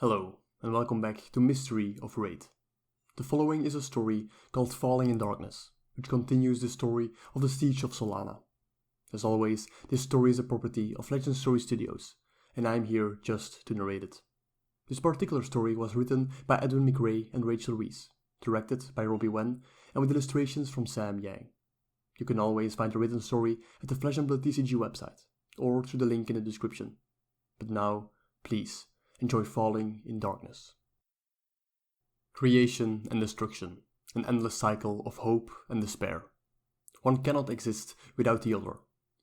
Hello, and welcome back to Mystery of Raid. The following is a story called Falling in Darkness, which continues the story of the Siege of Solana. As always, this story is a property of Legend Story Studios, and I'm here just to narrate it. This particular story was written by Edwin McRae and Rachel Reese, directed by Robbie Wen, and with illustrations from Sam Yang. You can always find the written story at the Flesh and Blood TCG website, or through the link in the description. But now, please, enjoy Falling in Darkness. Creation and destruction, an endless cycle of hope and despair. One cannot exist without the other,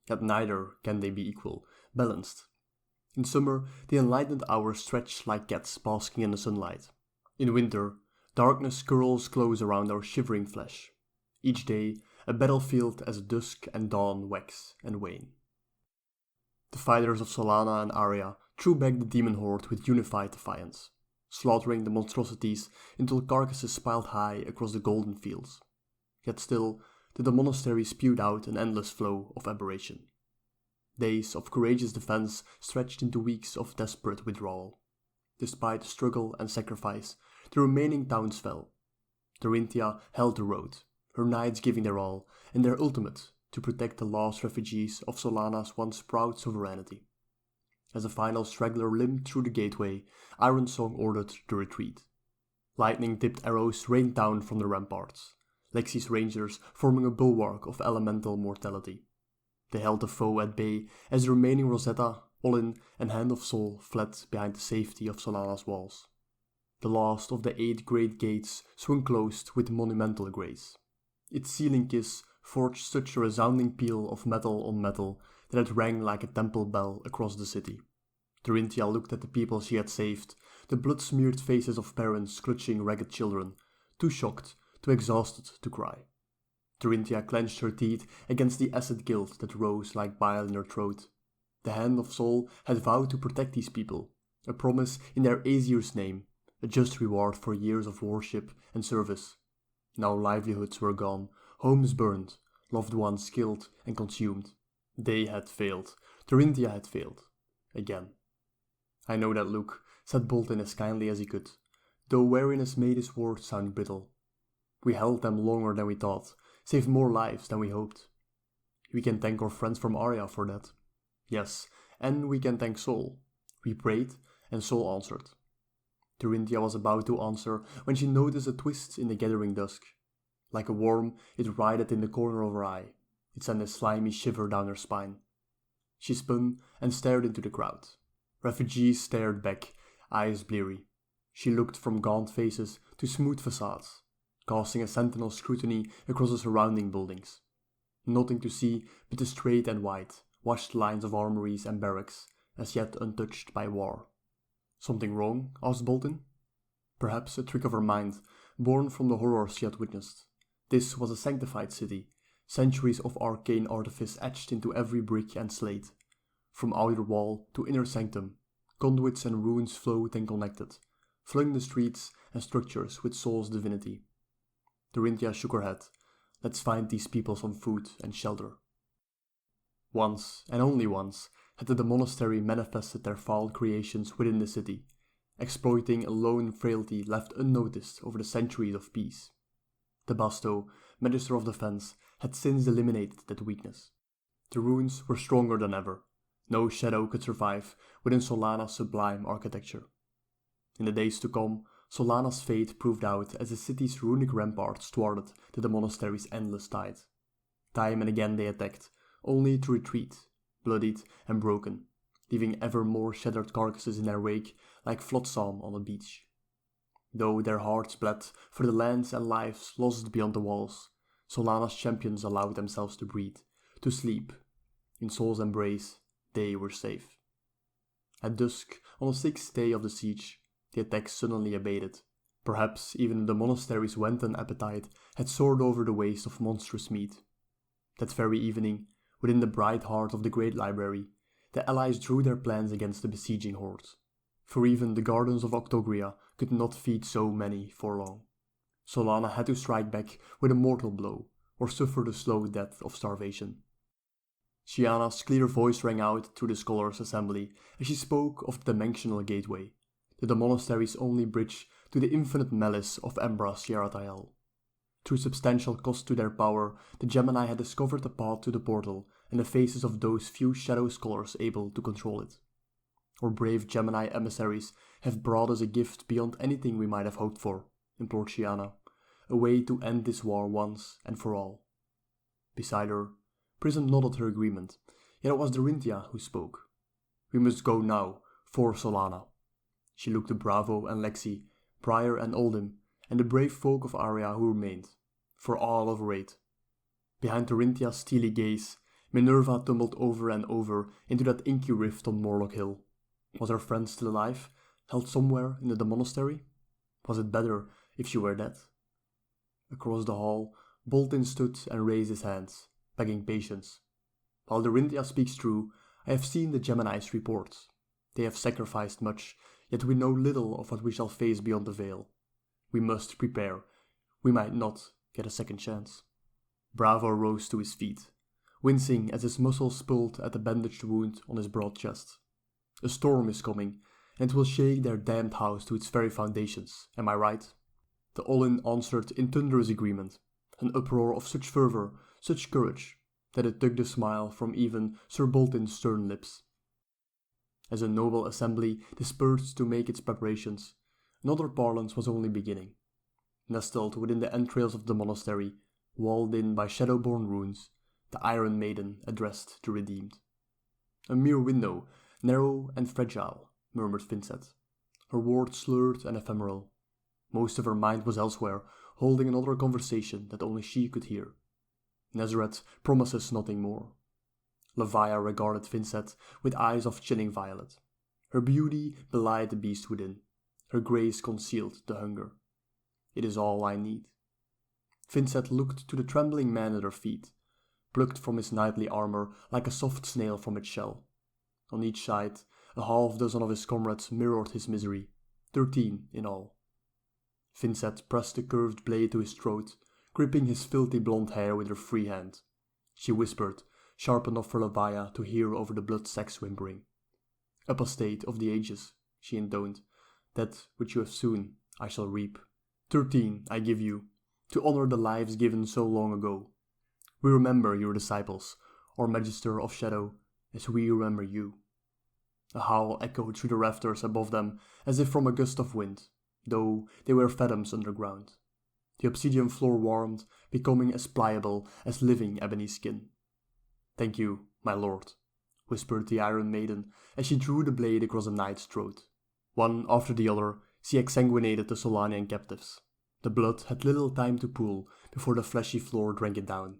yet neither can they be equal, balanced. In summer, the enlightened hours stretch like cats basking in the sunlight. In winter, darkness curls close around our shivering flesh. Each day, a battlefield as dusk and dawn wax and wane. The fighters of Solana and Aria threw back the demon horde with unified defiance, slaughtering the monstrosities until carcasses piled high across the golden fields. Yet still, the monastery spewed out an endless flow of aberration. Days of courageous defense stretched into weeks of desperate withdrawal. Despite struggle and sacrifice, the remaining towns fell. Dorinthia held the road, her knights giving their all, and their ultimate, to protect the lost refugees of Solana's once proud sovereignty. As a final straggler limped through the gateway, Ironsong ordered the retreat. Lightning-tipped arrows rained down from the ramparts, Lexi's rangers forming a bulwark of elemental mortality. They held the foe at bay as the remaining Rosetta, Olin, and Hand of Sol fled behind the safety of Solana's walls. The last of the 8 great gates swung closed with monumental grace. Its ceiling kiss forged such a resounding peal of metal on metal that it rang like a temple bell across the city. Dorinthia looked at the people she had saved, the blood-smeared faces of parents clutching ragged children, too shocked, too exhausted to cry. Dorinthia clenched her teeth against the acid guilt that rose like bile in her throat. The Hand of Sol had vowed to protect these people, a promise in their Azir's name, a just reward for years of worship and service. Now livelihoods were gone, homes burned, loved ones killed and consumed. They had failed. Dorinthia had failed. Again. "I know that look," said Bolton as kindly as he could, though weariness made his words sound brittle. "We held them longer than we thought, saved more lives than we hoped. We can thank our friends from Aria for that. Yes, and we can thank Sol. We prayed, and Sol answered." Dorinthia was about to answer when she noticed a twist in the gathering dusk. Like a worm, it writhed in the corner of her eye. It sent a slimy shiver down her spine. She spun and stared into the crowd. Refugees stared back, eyes bleary. She looked from gaunt faces to smooth facades, casting a sentinel scrutiny across the surrounding buildings. Nothing to see but the straight and white, washed lines of armories and barracks, as yet untouched by war. "Something wrong?" asked Bolton. Perhaps a trick of her mind, born from the horrors she had witnessed. This was a sanctified city, centuries of arcane artifice etched into every brick and slate. From outer wall to inner sanctum, conduits and runes flowed and connected, flooding the streets and structures with Sol's divinity. Dorinthia shook her head. "Let's find these people some food and shelter." Once, and only once, had the monastery manifested their foul creations within the city, exploiting a lone frailty left unnoticed over the centuries of peace. The Basto, Minister of Defense, had since eliminated that weakness. The runes were stronger than ever. No shadow could survive within Solana's sublime architecture. In the days to come, Solana's fate proved out as the city's runic ramparts thwarted the monastery's endless tide. Time and again they attacked, only to retreat, bloodied and broken, leaving ever more shattered carcasses in their wake like flotsam on a beach. Though their hearts bled for the lands and lives lost beyond the walls, Solana's champions allowed themselves to breathe, to sleep. In Sol's embrace, they were safe. At dusk, on the 6th day of the siege, the attacks suddenly abated. Perhaps even the monastery's wanton appetite had soared over the waste of monstrous meat. That very evening, within the bright heart of the great library, the allies drew their plans against the besieging hordes. For even the gardens of Octogria could not feed so many for long. Solana had to strike back with a mortal blow, or suffer the slow death of starvation. Shiana's clear voice rang out through the scholars' assembly as she spoke of the dimensional gateway, the monastery's only bridge to the infinite malice of Embras Yaratael. Through substantial cost to their power, the Gemini had discovered the path to the portal in the faces of those few shadow scholars able to control it. Our brave Gemini emissaries have brought us a gift beyond anything we might have hoped for, implored Shiana, a way to end this war once and for all. Beside her, Prism nodded her agreement, yet it was Dorinthia who spoke. We must go now, for Solana. She looked to Bravo and Lexi, Briar and Oldham, and the brave folk of Aria who remained, for all of Raid. Behind Dorinthia's steely gaze, Minerva tumbled over and over into that inky rift on Morlock Hill. Was her friend still alive, held somewhere in the monastery? Was it better if she were dead? Across the hall, Bolton stood and raised his hands, begging patience. While Dorinthia speaks true, I have seen the Gemini's reports. They have sacrificed much, yet we know little of what we shall face beyond the veil. We must prepare. We might not get a second chance. Bravo rose to his feet, wincing as his muscles pulled at the bandaged wound on his broad chest. A storm is coming, and it will shake their damned house to its very foundations, am I right? The Olin answered in thunderous agreement, an uproar of such fervor, such courage, that it took the smile from even Sir Bolton's stern lips. As a noble assembly dispersed to make its preparations, another parlance was only beginning. Nestled within the entrails of the monastery, walled in by shadow-born runes, the Iron Maiden addressed the redeemed. A mere window, narrow and fragile, murmured Vincent, her words slurred and ephemeral. Most of her mind was elsewhere, holding another conversation that only she could hear. Nazareth promises nothing more. Levia regarded Vincent with eyes of chilling violet. Her beauty belied the beast within. Her grace concealed the hunger. It is all I need. Vincent looked to the trembling man at her feet, plucked from his knightly armor like a soft snail from its shell. On each side, a half-dozen of his comrades mirrored his misery, 13 in all. Vincent pressed the curved blade to his throat, gripping his filthy blonde hair with her free hand. She whispered, sharp enough for Levia to hear over the blood sacs whimpering. Apostate of the ages, she intoned, that which you have sown, I shall reap. 13 I give you, to honor the lives given so long ago. We remember your disciples, our Magister of Shadow, as we remember you. A howl echoed through the rafters above them, as if from a gust of wind, though they were fathoms underground. The obsidian floor warmed, becoming as pliable as living ebony skin. Thank you, my lord, whispered the Iron Maiden as she drew the blade across the knight's throat. One after the other, she exsanguinated the Solanian captives. The blood had little time to pool before the fleshy floor drank it down.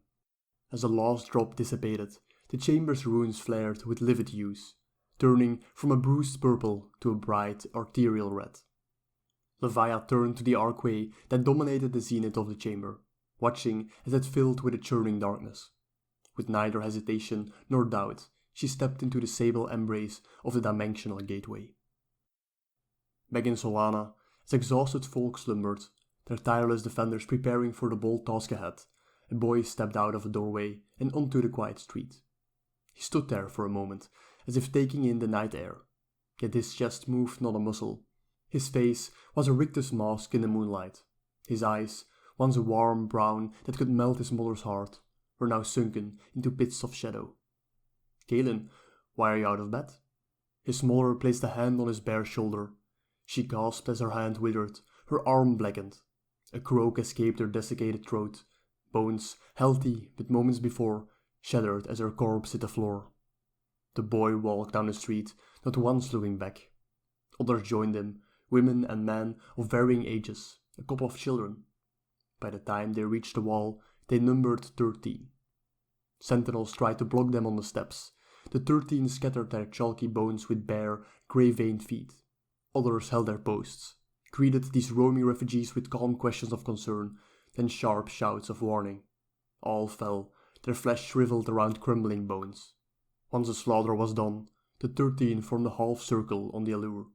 As the last drop dissipated, the chamber's runes flared with livid hues, turning from a bruised purple to a bright arterial red. Levia turned to the archway that dominated the zenith of the chamber, watching as it filled with a churning darkness. With neither hesitation nor doubt, she stepped into the sable embrace of the dimensional gateway. Back in Solana, as exhausted folk slumbered, their tireless defenders preparing for the bold task ahead, a boy stepped out of a doorway and onto the quiet street. He stood there for a moment, as if taking in the night air, yet his chest moved not a muscle. His face was a rictus mask in the moonlight. His eyes, once a warm brown that could melt his mother's heart, were now sunken into pits of shadow. Galen, why are you out of bed? His mother placed a hand on his bare shoulder. She gasped as her hand withered, her arm blackened. A croak escaped her desiccated throat, bones, healthy but moments before, shattered as her corpse hit the floor. The boy walked down the street, not once looking back. Others joined him, women and men of varying ages, a couple of children. By the time they reached the wall, they numbered 13. Sentinels tried to block them on the steps. The 13 scattered their chalky bones with bare, grey-veined feet. Others held their posts, greeted these roaming refugees with calm questions of concern, then sharp shouts of warning. All fell, their flesh shriveled around crumbling bones. Once the slaughter was done, the 13 formed a half circle on the allure.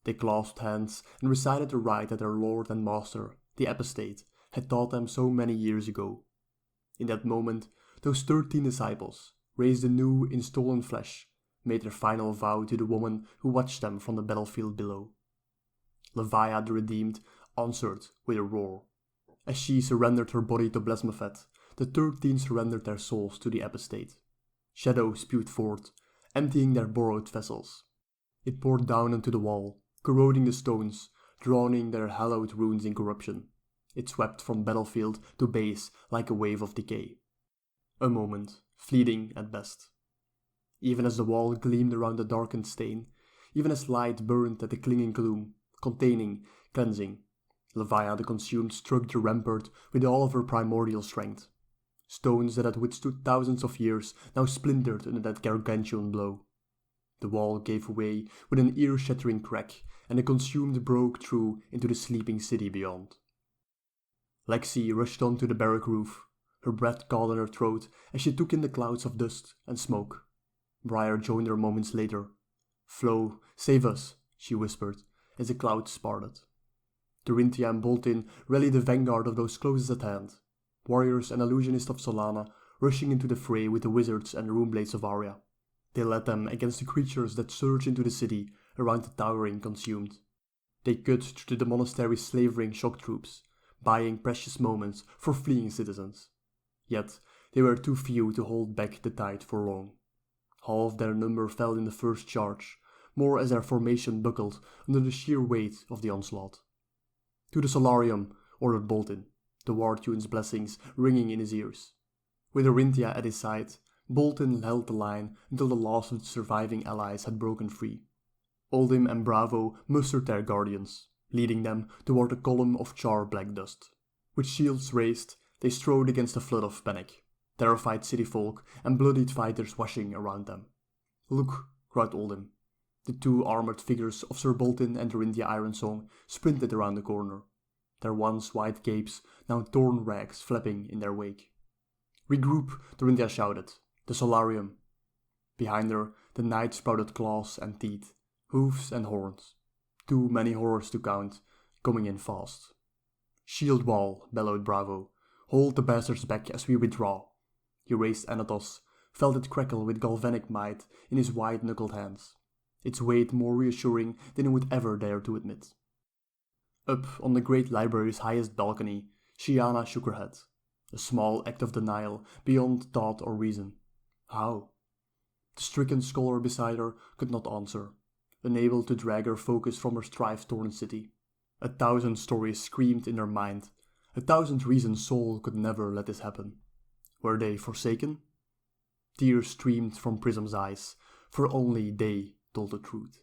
They clasped hands and recited the rite that their lord and master, the apostate, had taught them so many years ago. In that moment, those 13 disciples, raised anew in stolen flesh, made their final vow to the woman who watched them from the battlefield below. Levia the Redeemed answered with a roar. As she surrendered her body to Blesmephet, the 13 surrendered their souls to the apostate. Shadow spewed forth, emptying their borrowed vessels. It poured down onto the wall, corroding the stones, drowning their hallowed runes in corruption. It swept from battlefield to base like a wave of decay. A moment, fleeting at best. Even as the wall gleamed around the darkened stain, even as light burned at the clinging gloom, containing, cleansing, Levia the Consumed struck the rampart with all of her primordial strength. Stones that had withstood thousands of years now splintered under that gargantuan blow. The wall gave way with an ear-shattering crack, and the Consumed broke through into the sleeping city beyond. Lexi rushed onto the barrack roof, her breath caught in her throat as she took in the clouds of dust and smoke. Briar joined her moments later. "Flo, save us," she whispered as the clouds parted. Dorinthia and Boltin rallied the vanguard of those closest at hand, warriors and illusionists of Solana rushing into the fray with the wizards and runeblades of Aria. They led them against the creatures that surged into the city around the towering Consumed. They cut through the monastery's slavering shock troops, buying precious moments for fleeing citizens. Yet they were too few to hold back the tide for long. Half their number fell in the first charge, more as their formation buckled under the sheer weight of the onslaught. "To the solarium," ordered Boltin, the war tune's blessings ringing in his ears. With Orinthia at his side, Boltin held the line until the last of the surviving allies had broken free. Oldim and Bravo mustered their guardians, leading them toward a column of char-black dust. With shields raised, they strode against a flood of panic, terrified city folk and bloodied fighters washing around them. "Look," cried Oldim. The 2 armored figures of Sir Boltin and Dorinthia Ironsong sprinted around the corner, their once white capes now torn rags flapping in their wake. "Regroup," Dorinthia shouted. "The solarium." Behind her, the night sprouted claws and teeth, hooves and horns. Too many horrors to count, coming in fast. "Shield wall," bellowed Bravo. "Hold the bastards back as we withdraw." He raised Anatos, felt it crackle with galvanic might in his white-knuckled hands, its weight more reassuring than he would ever dare to admit. Up on the great library's highest balcony, Shiana shook her head, a small act of denial beyond thought or reason. How? The stricken scholar beside her could not answer, unable to drag her focus from her strife-torn city. 1,000 stories screamed in her mind, 1,000 reasons Sol could never let this happen. Were they forsaken? Tears streamed from Prism's eyes, for only they told the truth.